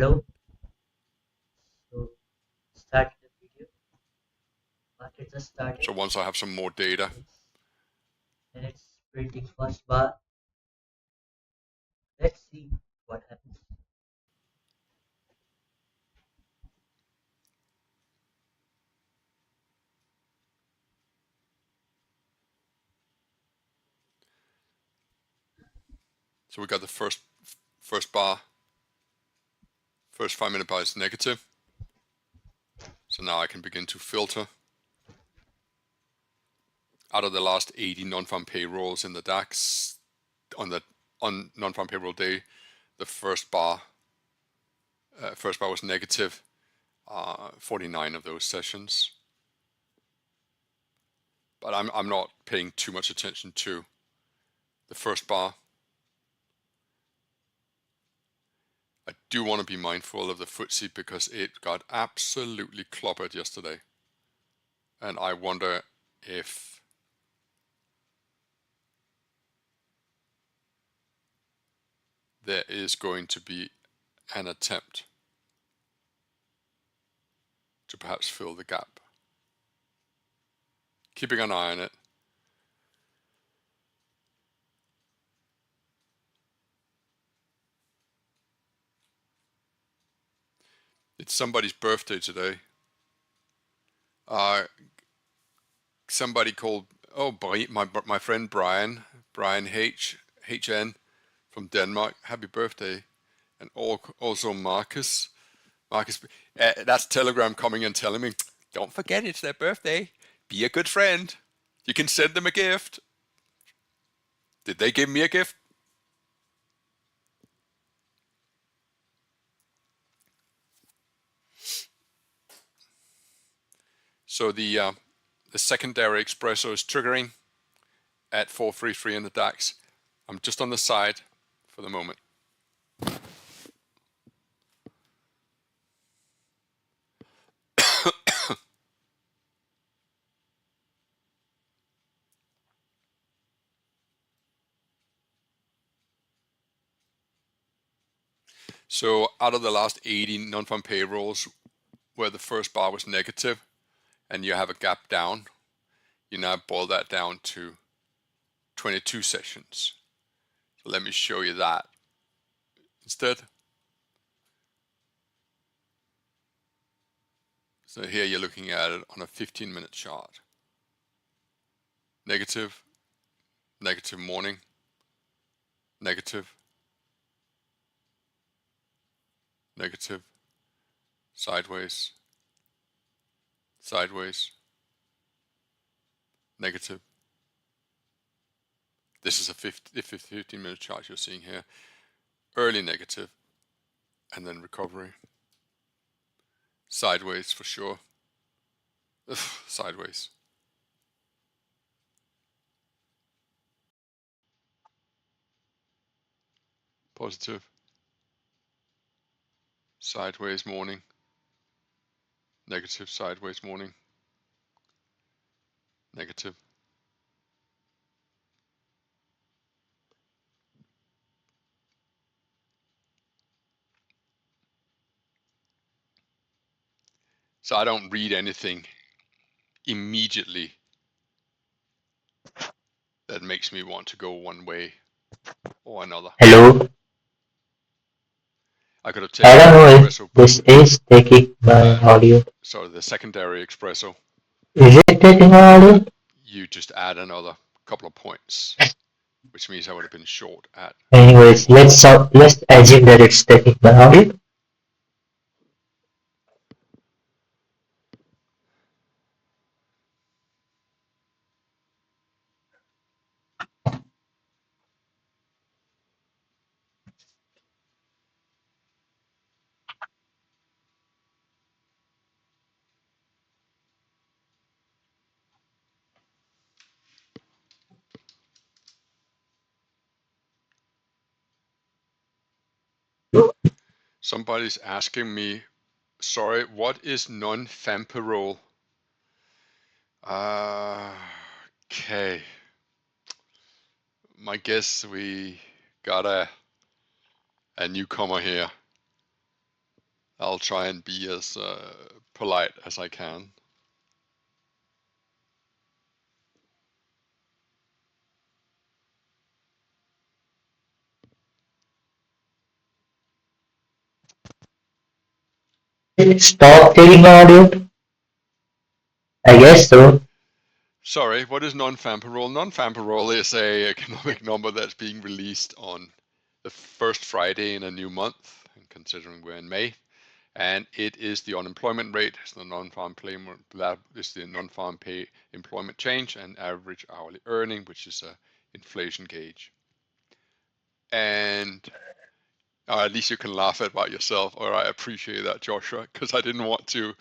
Hello. So start the video. Market just started. So once I have some more data, And it's printing first bar. Let's see what happens. so we got the first bar, first 5-minute bar is negative. So now I can begin to filter out of the last 80 non-farm payrolls in the DAX on non-farm payroll day. The first bar was negative 49 of those sessions. But I'm not paying too much attention to the first bar. I do want to be mindful of the FTSE because it got absolutely clobbered yesterday. And I wonder if there is going to be an attempt to perhaps fill the gap. Keeping an eye on it. It's somebody's birthday today. Somebody called my friend Brian HN from Denmark. Happy birthday, and also Marcus. That's Telegram coming and telling me, don't forget it's their birthday. Be a good friend. You can send them a gift. Did they give me a gift? So the secondary espresso is triggering at 433 in the DAX. I'm just on the side for the moment. So out of the last 80 non-farm payrolls where the first bar was negative and you have a gap down, you now boil that down to 22 sessions. So let me show you that instead. So here you're looking at it on a 15-minute chart. Negative, negative morning, negative, negative, sideways, sideways, negative. This is a 15-minute chart you're seeing here. Early negative, and then recovery. Sideways for sure. Ugh, sideways. Positive. Sideways morning. Negative, sideways morning. Negative. So I don't read anything immediately that makes me want to go one way or another. Hello. I could have I taken don't know the if espresso, this is taking my audio. sorry, the secondary espresso. Is it taking my audio? You just add another couple of points, which means I would have been short at. Anyways, let's assume that it's taking my audio. Somebody's asking me, sorry, what is non-farm payroll? Okay. My guess we got a newcomer here. I'll try and be as polite as I can. Stop taking audio? I guess so. Sorry, what is non-farm payroll? Non-farm payroll is a economic number that's being released on the first Friday in a new month, and considering we're in May, and it is the unemployment rate, it's the non-farm pay employment change, and average hourly earning, which is a inflation gauge. And at least you can laugh about yourself, or I appreciate that, Joshua, because I didn't want to.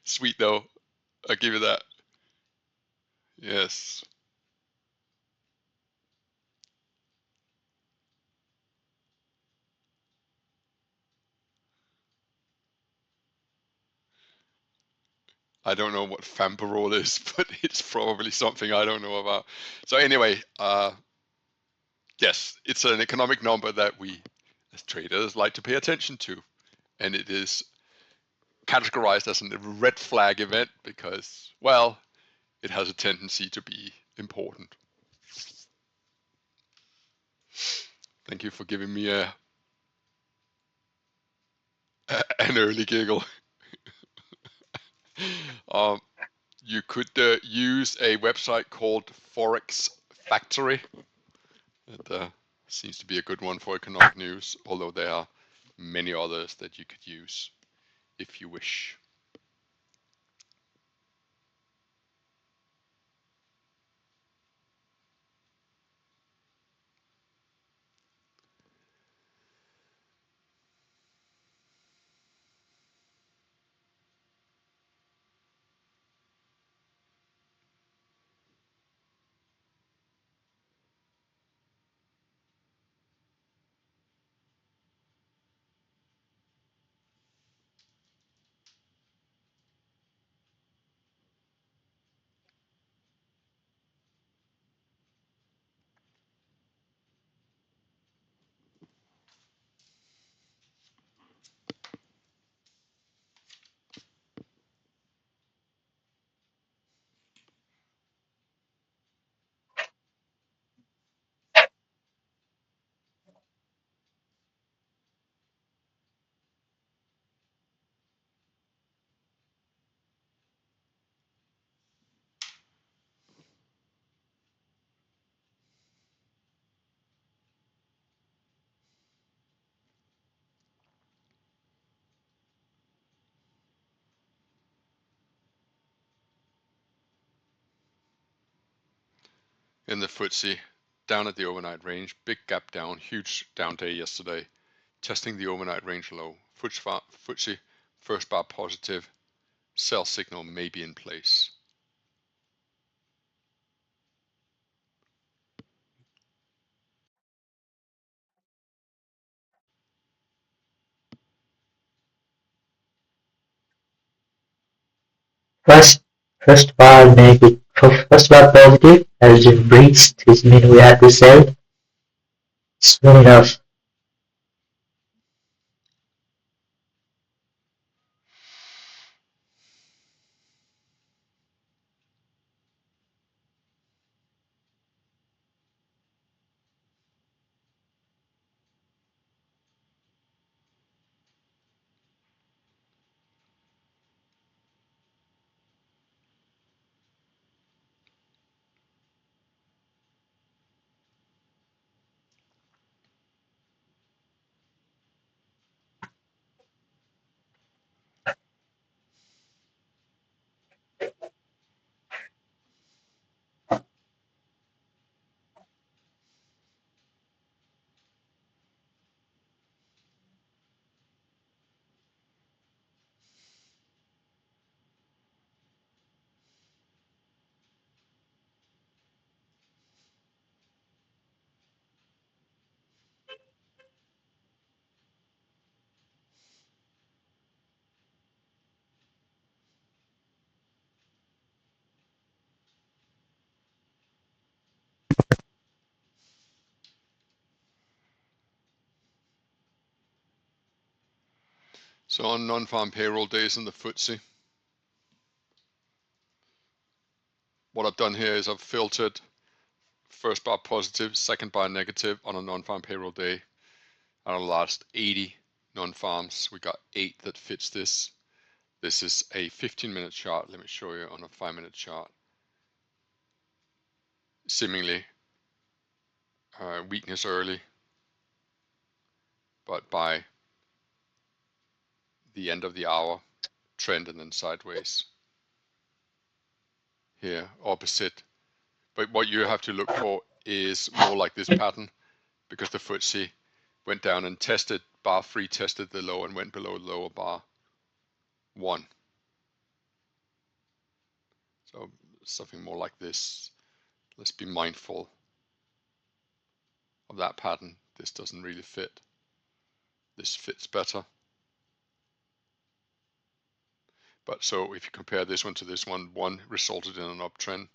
Sweet though, I'll give you that. Yes. I don't know what Famperol is, but it's probably something I don't know about. So anyway, yes, it's an economic number that we as traders like to pay attention to, and it is categorized as a red flag event because, well, it has a tendency to be important. Thank you for giving me an early giggle. um, you could use a website called Forex Factory. It seems to be a good one for economic news, although there are many others that you could use if you wish. In the FTSE, down at the overnight range, big gap down, huge down day yesterday, testing the overnight range low. FTSE first bar positive, sell signal may be in place. First, first bar negative. First bar positive has been breached, which means we have to sell soon enough. So on non-farm payroll days in the FTSE, what I've done here is I've filtered first bar positive, second bar negative on a non-farm payroll day. Out of the last 80 non-farms, we got 8 that fits this. This is a 15-minute chart. Let me show you on a 5-minute chart. Seemingly weakness early, but by the end of the hour, trend and then sideways. Here, opposite. But what you have to look for is more like this pattern, because the FTSE went down and tested bar 3, tested the low and went below the lower bar 1. So something more like this. Let's be mindful of that pattern. This doesn't really fit. This fits better. But so if you compare this one to this one resulted in an uptrend.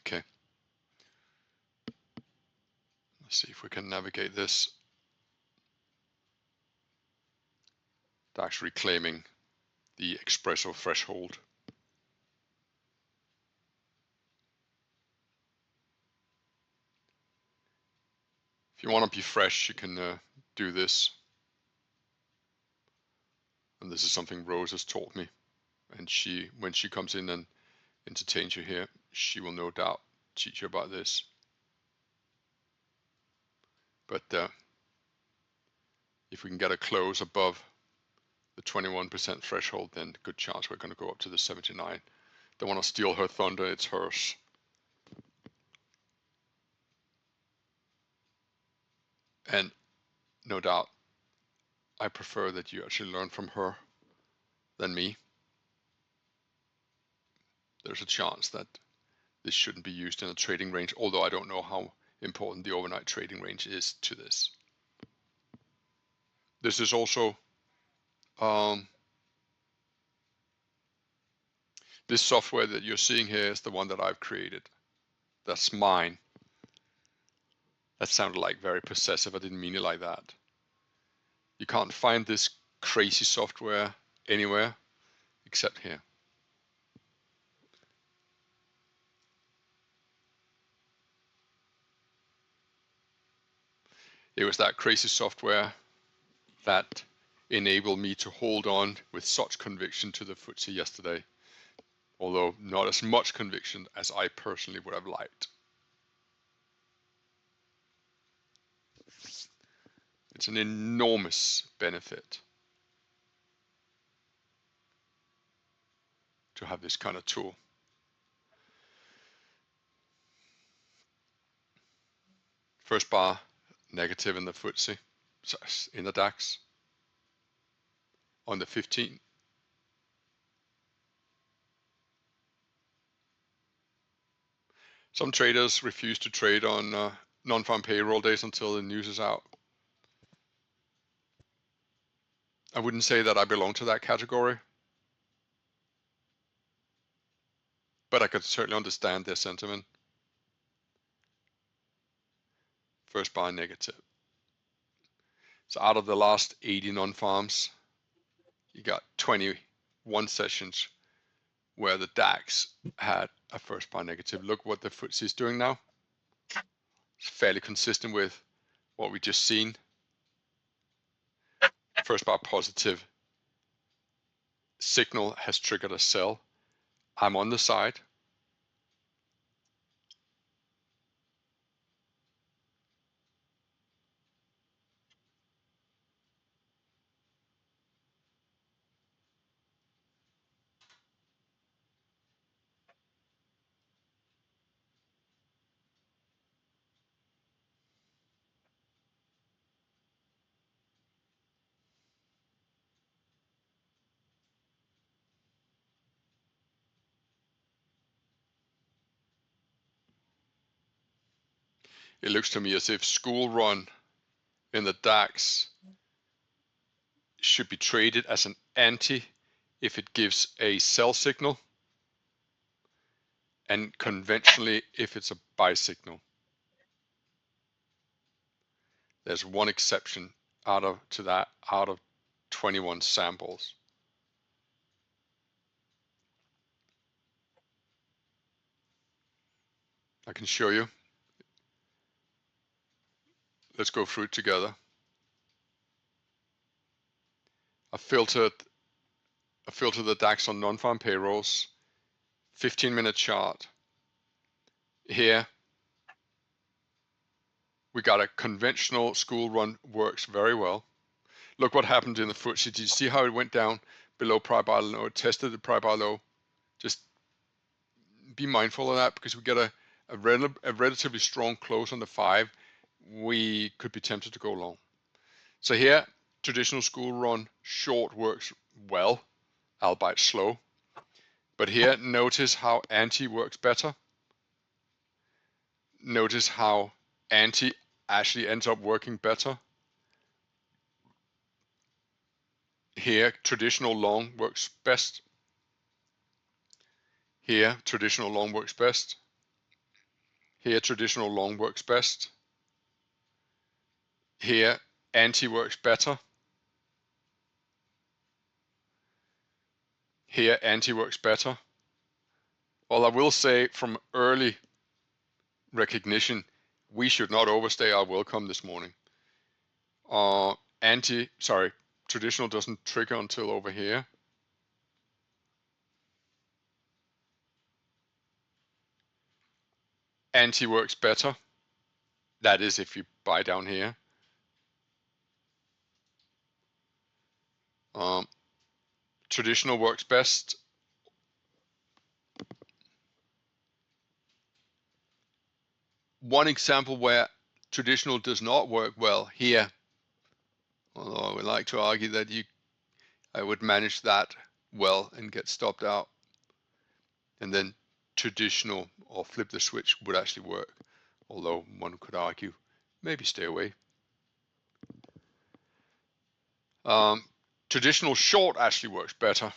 Okay. Let's see if we can navigate this. DAX reclaiming the espresso threshold. If you want to be fresh, you can do this. And this is something Rose has taught me. And when she comes in and entertains you here, she will no doubt teach you about this. But if we can get a close above the 21% threshold, then good chance we're going to go up to the 79. Don't want to steal her thunder, it's hers. And no doubt, I prefer that you actually learn from her than me. There's a chance that this shouldn't be used in a trading range, although I don't know how important the overnight trading range is to this. This is also this software that you're seeing here is the one that I've created. That's mine. That sounded like very possessive. I didn't mean it like that. You can't find this crazy software anywhere except here. It was that crazy software that enabled me to hold on with such conviction to the FTSE yesterday, although not as much conviction as I personally would have liked. It's an enormous benefit to have this kind of tool. First bar negative in the FTSE, in the DAX on the 15. Some traders refuse to trade on non-farm payroll days until the news is out. I wouldn't say that I belong to that category, but I could certainly understand their sentiment. First bar negative. So out of the last 80 non-farms, you got 21 sessions where the DAX had a first bar negative. Look what the FTSE is doing now. It's fairly consistent with what we just seen. First bar positive. Signal has triggered a sell. I'm on the side. it looks to me as if school run in the DAX should be traded as an anti if it gives a sell signal, and conventionally if it's a buy signal. There's one exception out of 21 samples. I can show you. Let's go through it together. I filtered the DAX on non-farm payrolls, 15-minute chart. Here we got a conventional school run, works very well. Look what happened in the FTSE. Did you see how it went down below prior bar low? It tested the prior bar low. Just be mindful of that, because we get a relatively strong close on the 5. We could be tempted to go long. So here, traditional school run short works well, albeit slow. But here, notice how anti works better. Notice how anti actually ends up working better. Here, traditional long works best. Here, traditional long works best. Here, traditional long works best. Here, anti works better. Here, anti works better. Well, I will say from early recognition, we should not overstay our welcome this morning. Traditional doesn't trigger until over here. Anti works better. That is if you buy down here. Traditional works best. One example where traditional does not work well here, although I would like to argue that I would manage that well and get stopped out, and then traditional or flip the switch would actually work, although one could argue maybe stay away. Traditional short actually works better.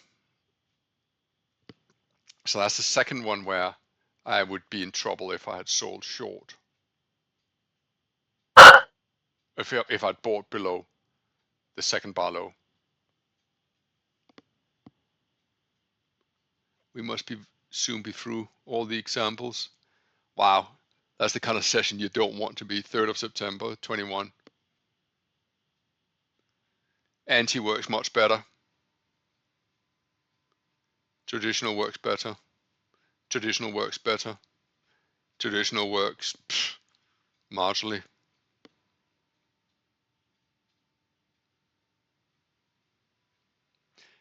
So that's the second one where I would be in trouble if I had sold short. If I'd bought below the second bar low. We must soon be through all the examples. Wow, that's the kind of session you don't want to be. 3rd of September, 21. Anti works much better. Traditional works better. Traditional works better. Traditional works marginally.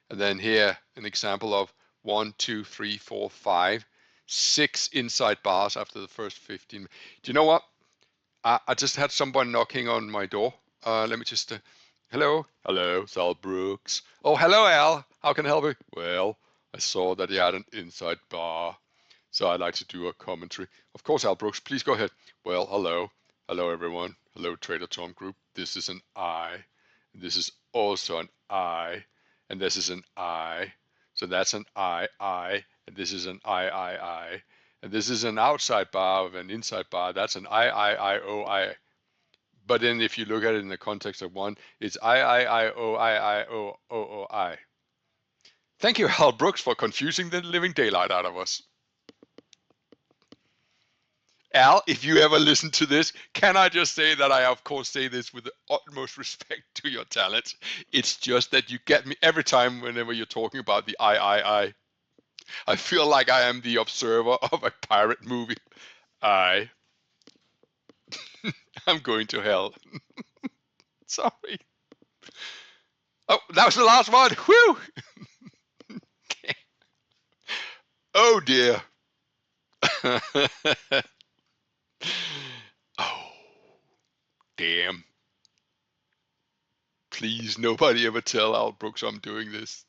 And then here, an example of 1, 2, 3, 4, 5, 6 inside bars after the first 15. Do you know what? I just had someone knocking on my door. Let me just... hello? Hello, it's Al Brooks. Oh, hello, Al. How can I help you? Well, I saw that you had an inside bar, so I'd like to do a commentary. Of course, Al Brooks, please go ahead. Well, hello. Hello, everyone. Hello, Trader Tom Group. This is an I. This is also an I. And this is an I. So that's an I. And this is an I. And this is an outside bar of an inside bar. That's an I. But then if you look at it in the context of one, it's I. Thank you, Hal Brooks, for confusing the living daylight out of us. Al, if you ever listen to this, can I just say that I, of course, say this with the utmost respect to your talents. It's just that you get me every time whenever you're talking about the I. I feel like I am the observer of a pirate movie. I'm going to hell. Sorry. Oh, that was the last one. Whew. Oh dear. Oh, damn. Please, nobody ever tell Al Brooks I'm doing this.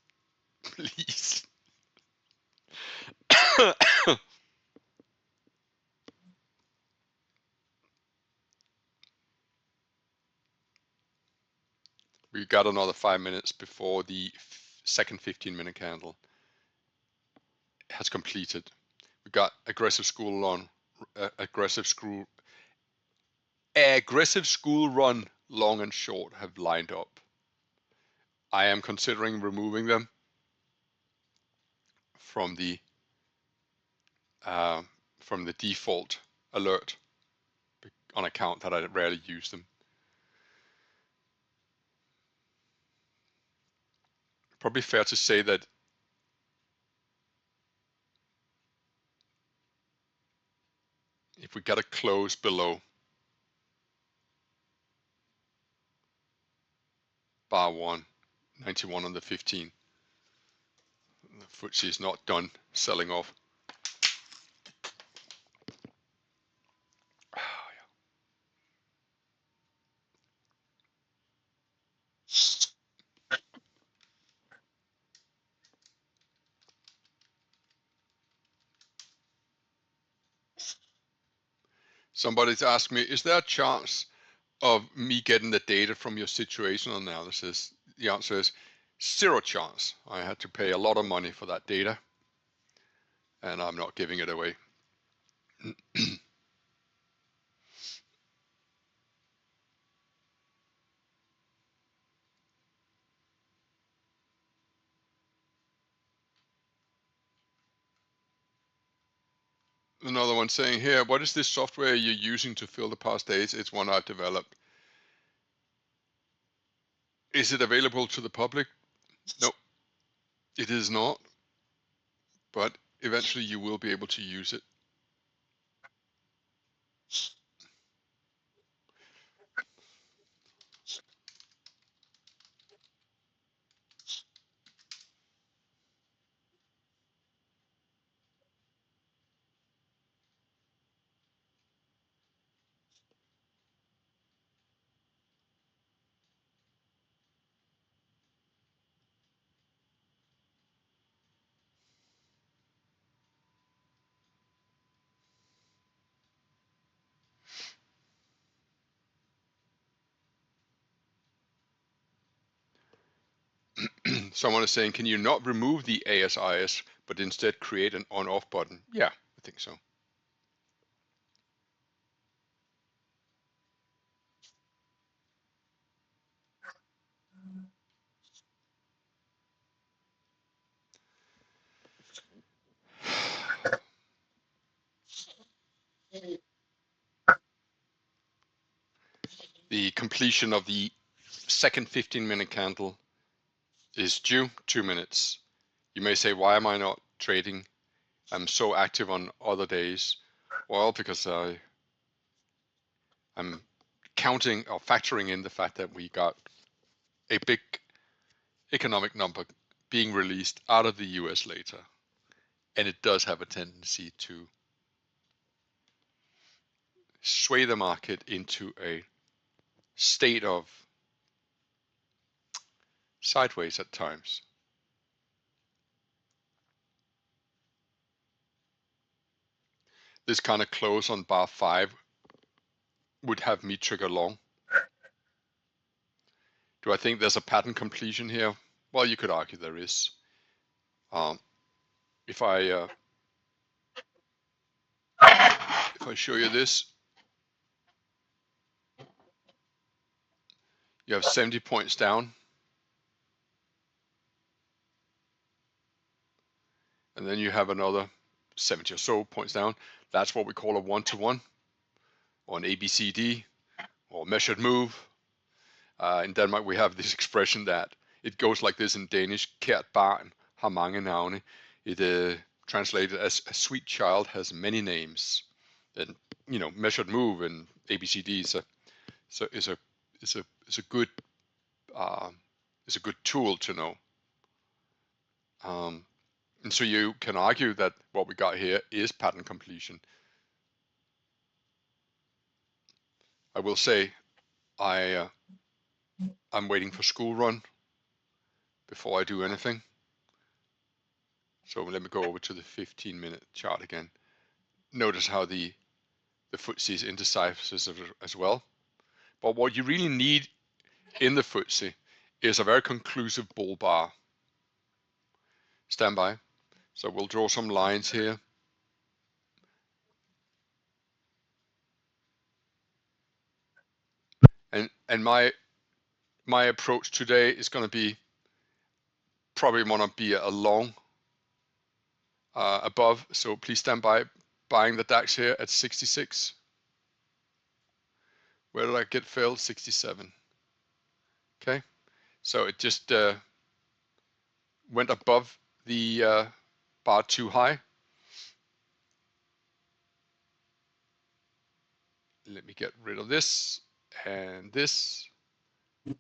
Please. We got another 5 minutes before the second 15-minute candle has completed. We got aggressive school run long and short have lined up. I am considering removing them from the default alert on account that I rarely use them. Probably fair to say that if we get a close below bar 1, 91 on the 15, the FTSE is not done selling off. Somebody's asked me, is there a chance of me getting the data from your situational analysis? The answer is 0 chance. I had to pay a lot of money for that data, and I'm not giving it away. Another one saying here, what is this software you're using to fill the past days? It's one I've developed. Is it available to the public? No, it is not, but eventually you will be able to use it. Someone is saying, can you not remove the ASIS, but instead create an on-off button? Yeah, I think so. The completion of the second 15-minute candle is due 2 minutes. You may say, why am I not trading? I'm so active on other days. Well, because I'm counting or factoring in the fact that we got a big economic number being released out of the US later. And it does have a tendency to sway the market into a state of sideways at times. This kind of close on bar 5 would have me trigger long. Do I think there's a pattern completion here? Well, you could argue there is. If I show you this, you have 70 points down, and then you have another 70 or so points down. That's what we call a 1-to-1, or an ABCD, or measured move. In Denmark, we have this expression that it goes like this in Danish: Kært barn har mange navne. It translated as a sweet child has many names. And measured move and ABCD is a good tool to know. And so you can argue that what we got here is pattern completion. I will say I'm waiting for school run before I do anything. So let me go over to the 15-minute chart again. Notice how the FTSE is indecisive as well. But what you really need in the FTSE is a very conclusive bull bar. Stand by. So we'll draw some lines here. And my approach today is going to be probably want to be a long above. So please stand by. Buying the DAX here at 66. Where did I get filled? 67. Okay. So it just went above the bar too high. Let me get rid of this and this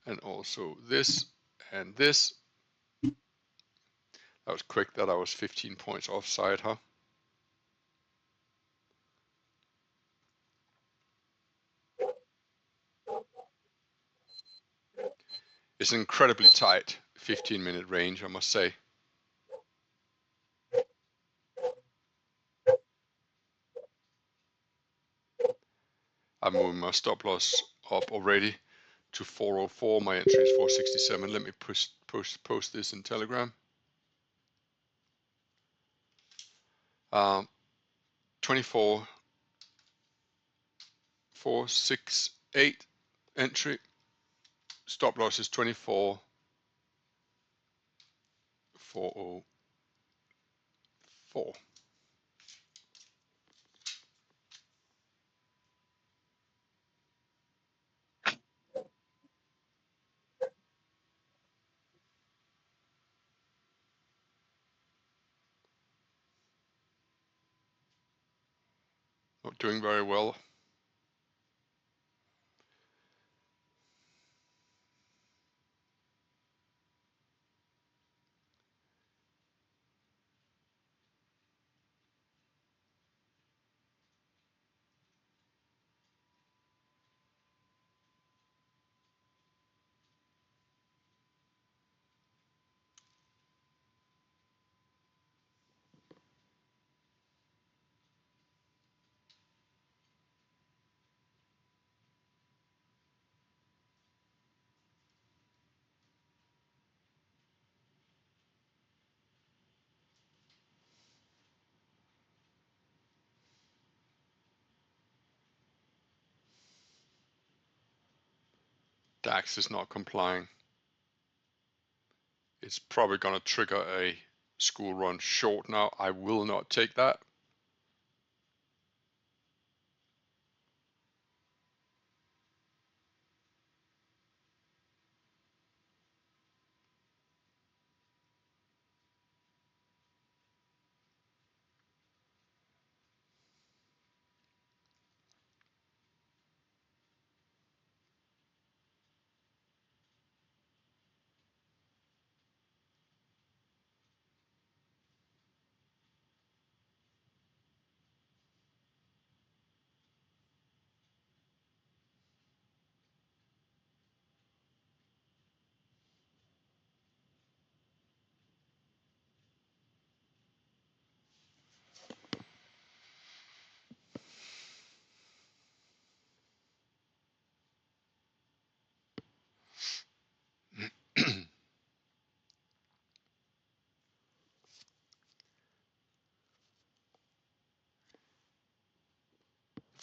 and also this and this. That was quick that I was 15 points offside, huh? It's an incredibly tight 15-minute range, I must say. I'm moving my stop loss up already to 404. My entry is 467. Let me post this in Telegram. 24 468 entry. Stop loss is 24 404. Not doing very well. DAX is not complying. It's probably going to trigger a school run short now. I will not take that.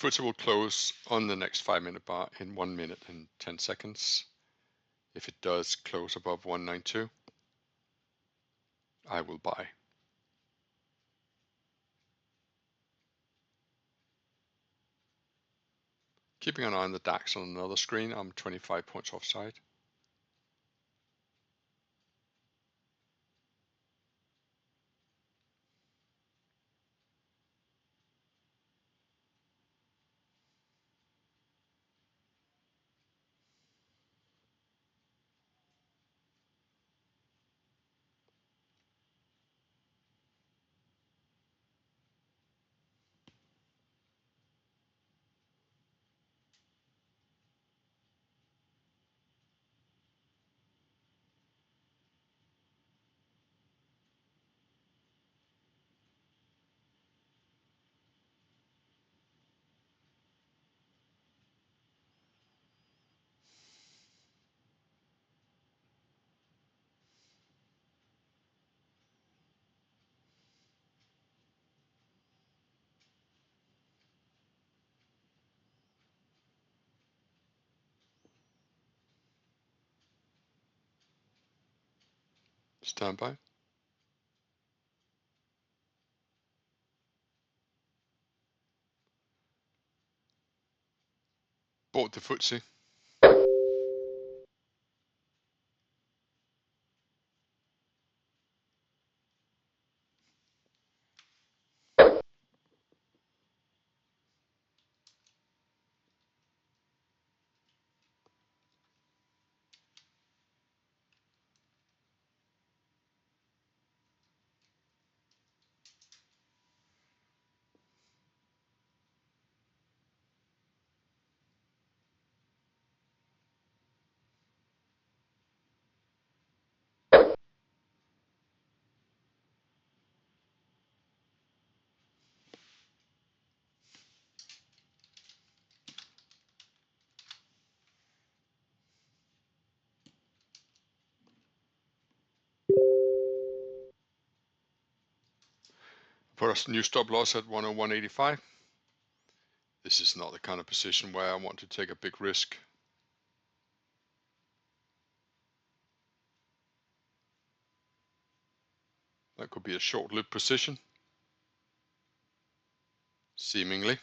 FTSE will close on the next 5-minute bar in 1 minute and 10 seconds. If it does close above 192, I will buy. Keeping an eye on the DAX on another screen, I'm 25 points offside. Stand by. Bought the FTSE. Put a new stop loss at 101.85. This is not the kind of position where I want to take a big risk. That could be a short-lived position, seemingly.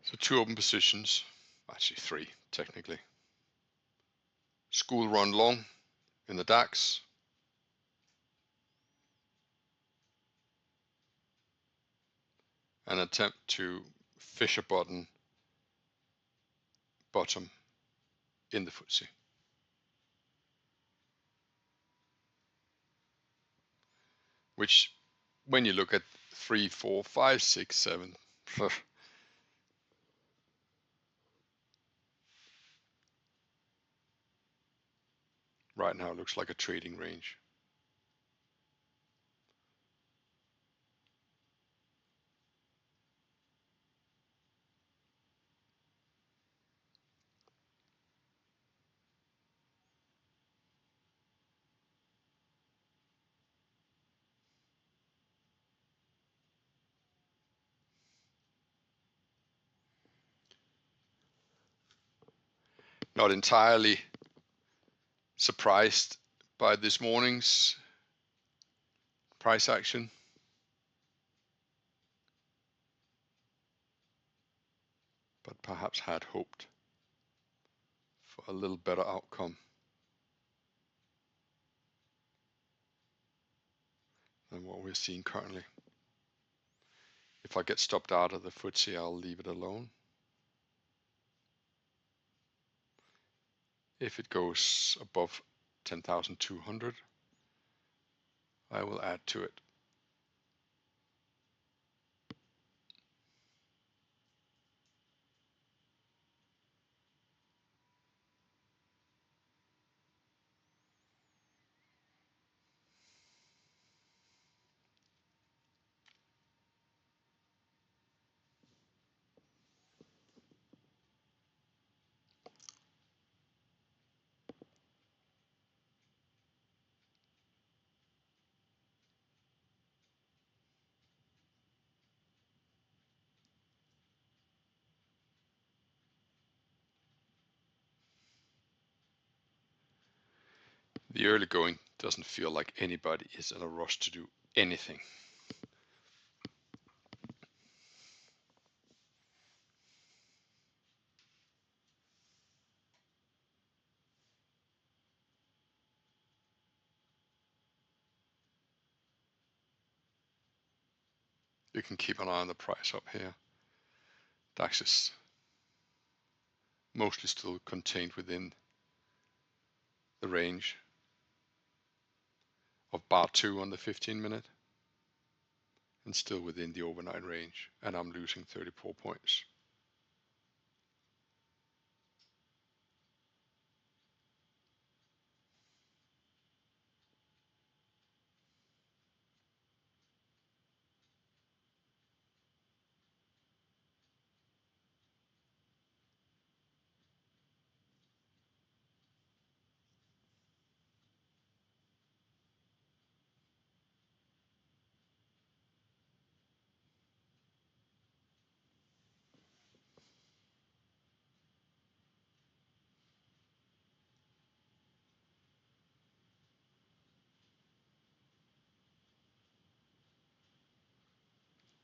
So 2 open positions, actually 3 technically. School run long in the DAX. An attempt to fish a bottom in the FTSE. Which, when you look at 3, 4, 5, 6, 7, right now looks like a trading range. Not entirely surprised by this morning's price action, but perhaps had hoped for a little better outcome than what we're seeing currently. If I get stopped out of the FTSE, I'll leave it alone. If it goes above 10,200, I will add to it. the early going doesn't feel like anybody is in a rush to do anything. You can keep an eye on the price up here. DAX is mostly still contained within the range of bar 2 on the 15-minute and still within the overnight range, and I'm losing 34 points.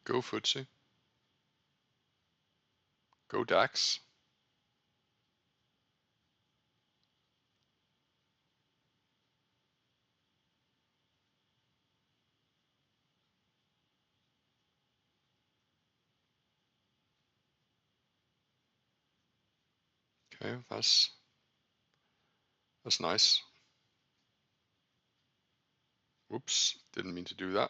Go FTSE, go DAX. Okay, that's nice. Whoops, didn't mean to do that.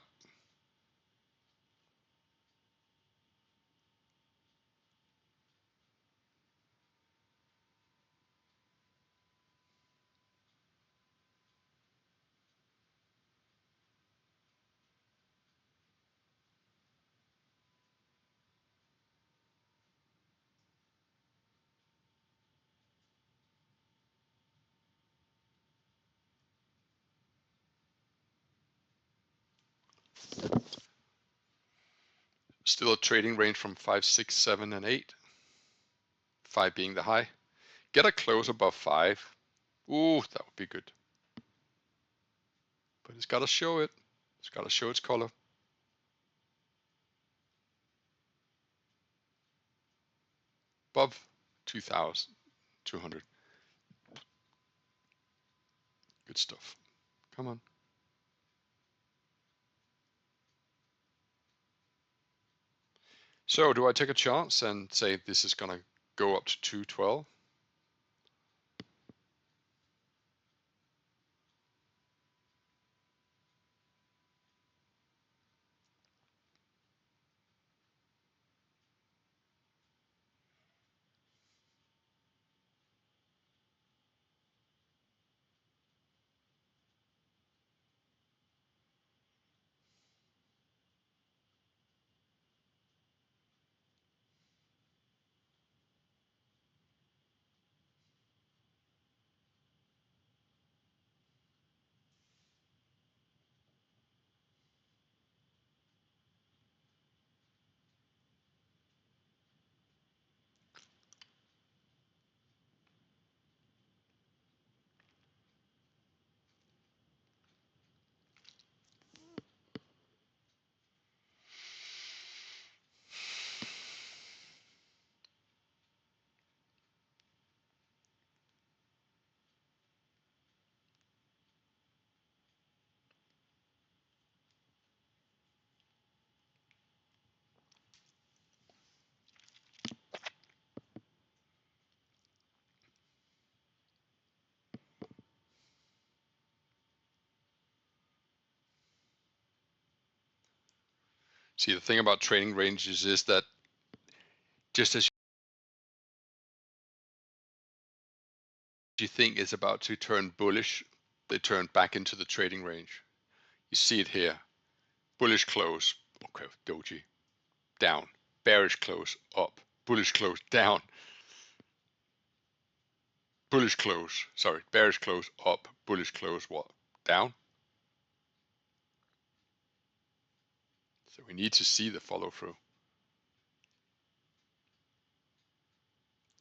Still a trading range from 5, 6, 7, and 8. 5 being the high. Get a close above 5. Ooh, that would be good. But it's got to show it. It's got to show its color. Above 2,200. Good stuff. Come on. So do I take a chance and say this is going to go up to 212? See, the thing about trading ranges is that just as you think it's about to turn bullish, they turn back into the trading range. You see it here. Bullish close. Okay, doji. Down. Bearish close. Up. Bullish close. Down. Bullish close. Sorry. Bearish close. Up. Bullish close. What? Down. So we need to see the follow through.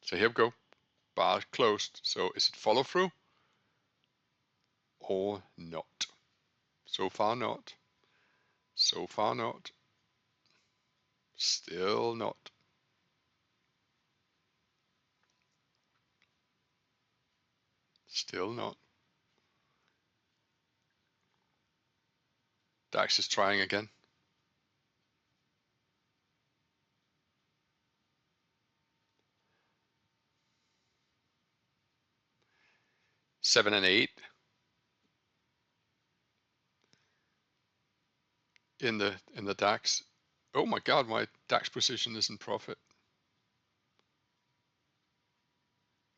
So here we go. Bar closed. So is it follow through? or not? So far not. So far not. Still not. Still not. DAX is trying again. Seven and 8 in the DAX. Oh my God, my DAX position is in profit.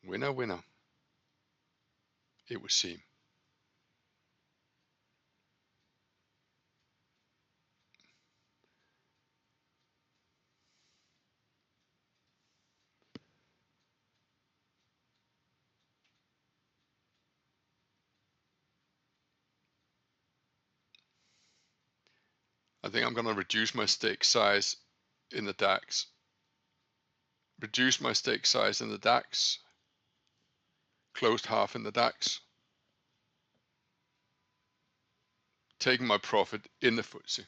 Winner, winner. It would seem. I think I'm going to reduce my stake size in the DAX. Reduce my stake size in the DAX. Closed half in the DAX. Taking my profit in the FTSE.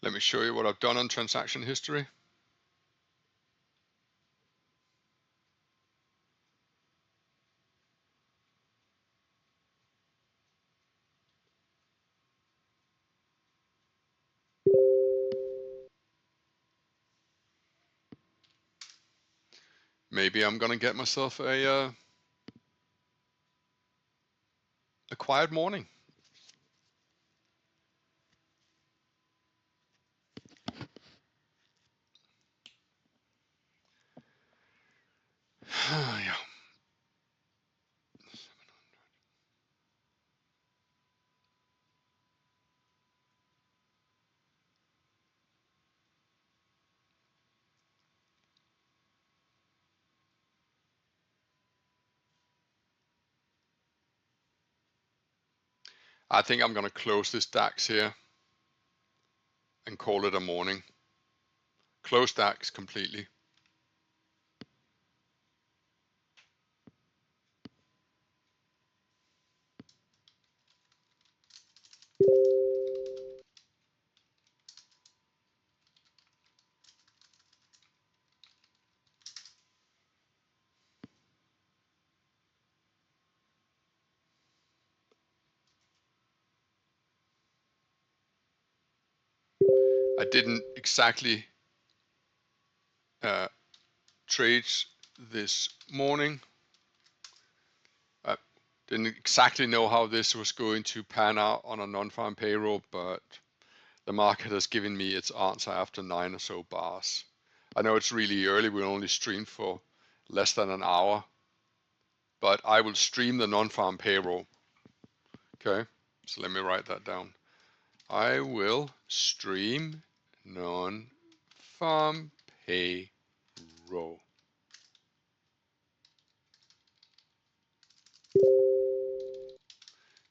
Let me show you what I've done on transaction history. Maybe I'm going to get myself a quiet morning. Yeah. I think I'm going to close this DAX here and call it a morning. Close DAX completely. I didn't exactly trade this morning. I didn't exactly know how this was going to pan out on a non-farm payroll, but the market has given me its answer after 9 or so bars. I know it's really early, we only streamed for less than an hour, but I will stream the non-farm payroll. Okay, so let me write that down. I will stream non-farm payroll.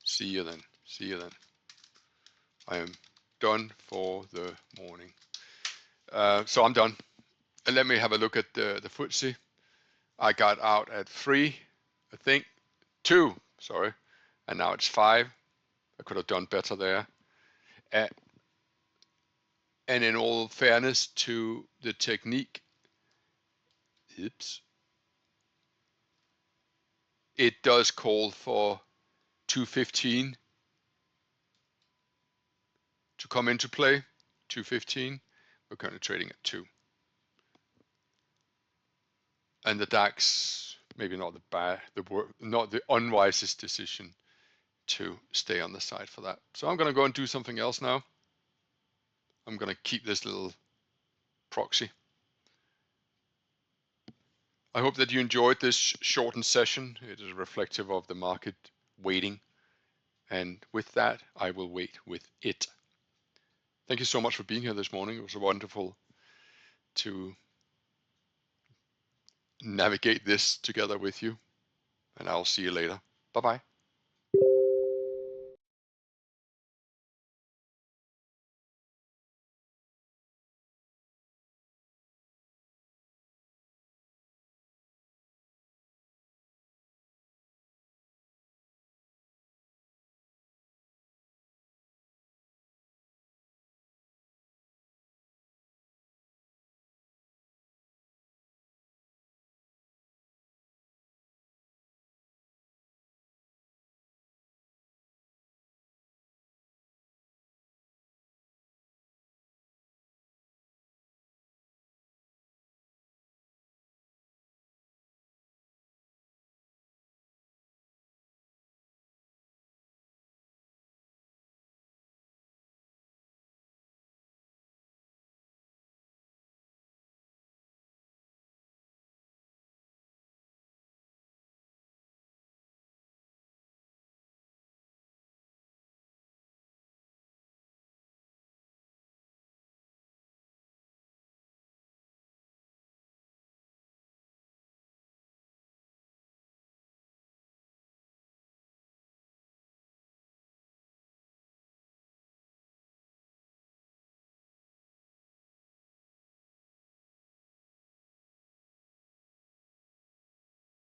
See you then. See you then. I am done for the morning. So I'm done. And let me have a look at the FTSE. I got out at 3, I think, 2, sorry, and now it's 5. I could have done better there. And in all fairness to the technique, it does call for 215 to come into play. 215. We're currently trading at 2. And the DAX, maybe not not the unwisest decision to stay on the side for that. So I'm going to go and do something else now. I'm going to keep this little proxy. I hope that you enjoyed this shortened session. It is reflective of the market waiting. And with that, I will wait with it. Thank you so much for being here this morning. It was a wonderful to navigate this together with you, and I'll see you later. Bye-bye.